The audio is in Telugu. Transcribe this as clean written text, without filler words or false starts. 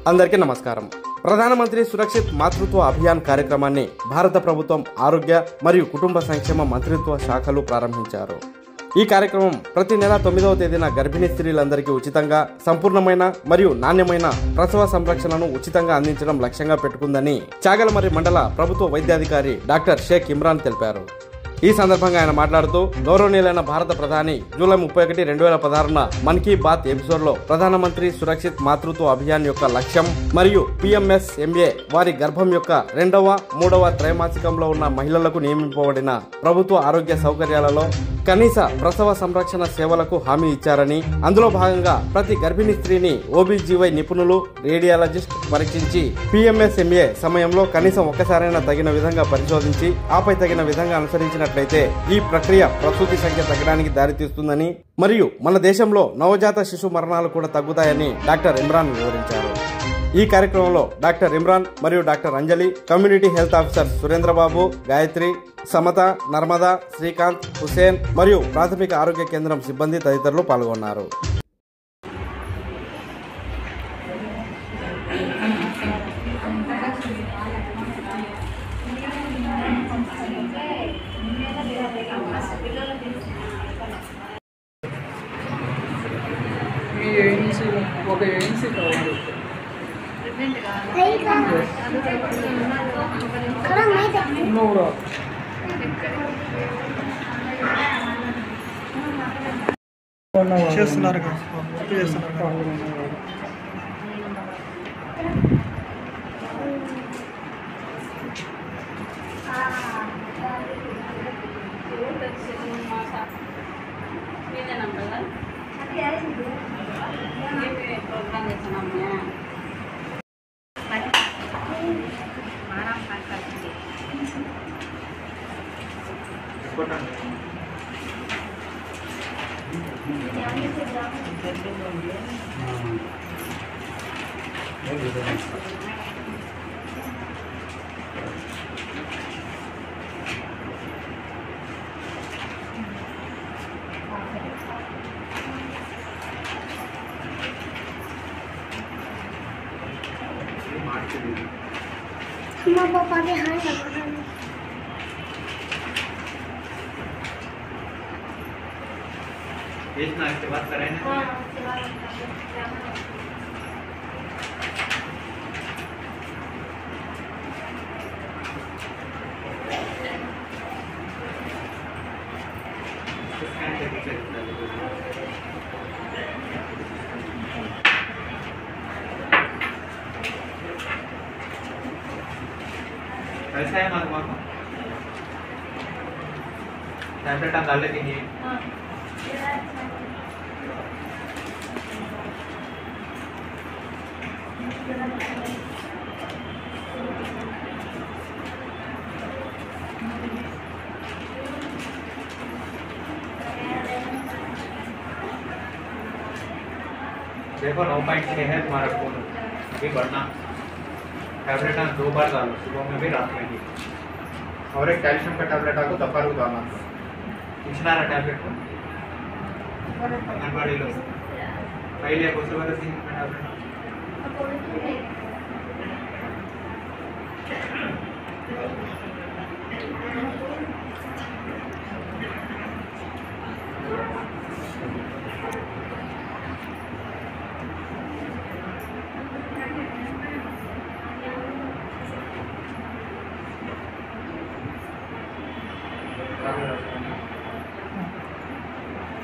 అందరికీ నమస్కారం. ప్రధానమంత్రి సురక్షిత్ మాతృత్వ అభియాన్ కార్యక్రమాన్ని భారత ప్రభుత్వం ఆరోగ్య మరియు కుటుంబ సంక్షేమ మంత్రిత్వ శాఖలు ప్రారంభించారు. ఈ కార్యక్రమం ప్రతి నెల 9వ తేదీన గర్భిణీ స్త్రీలందరికీ ఉచితంగా సంపూర్ణమైన మరియు నాణ్యమైన ప్రసవ సంరక్షణను ఉచితంగా అందించడం లక్ష్యంగా పెట్టుకుందని చాగలమర్రి మండల ప్రభుత్వ వైద్యాధికారి డాక్టర్ షేక్ ఇమ్రాన్ తెలిపారు. ఈ సందర్భంగా ఆయన మాట్లాడుతూ గౌరవనీయులైన భారత ప్రధాని జూలై 31, 2016 మన్ కీ బాత్ ఎపిసోడ్లో ప్రధానమంత్రి సురక్షిత్ మాతృత్వ అభియాన్ యొక్క లక్ష్యం మరియు PMS-MA వారి గర్భం యొక్క 2వ, 3వ త్రైమాసికంలో ఉన్న మహిళలకు నియమింపబడిన ప్రభుత్వ ఆరోగ్య సౌకర్యాలలో కనీస ప్రసవ సంరక్షణ సేవలకు హామీ ఇచ్చారని, అందులో భాగంగా ప్రతి గర్భిణీ స్త్రీని OBGY నిపుణులు, రేడియాలజిస్ట్ పరీక్షించి PMS-MA సమయంలో కనీసం ఒక్కసారైనా తగిన విధంగా పరిశోధించి ఆపై తగిన విధంగా అనుసరించినట్లయితే ఈ ప్రక్రియ ప్రసూతి సంఖ్య తగ్గడానికి దారితీస్తుందని మరియు మన దేశంలో నవజాత శిశు మరణాలు కూడా తగ్గుతాయని డాక్టర్ ఇమ్రాన్ వివరించారు. ఈ కార్యక్రమంలో డాక్టర్ ఇమ్రాన్ మరియు doctor Anjali, community health officer Surendrababu, Gayatri, Samata, Narmada, Srikanth, Husain మరియు ప్రాథమిక ఆరోగ్య కేంద్రం సిబ్బంది తదితరులు పాల్గొన్నారు. ఒక ఏఎన్సీ కావాలి. చేస్తున్నారు पापा के हाथ रखा ना इसके बाद करें ना। कैसा है मालूम आपको? टैबलेट आप डाल लेती हैं? देखो 9.6 है तुम्हारा खून, अभी बढ़ना। टैबलेट आप 2 बार डालो, सुबह में भी रात में भी, और एक कैल्शियम का टैबलेट आपको दोपहर को डालना। इतना रहा टैबलेट को अंगनवाड़ी लो पहले कुछ बार सिंह का टैबलेट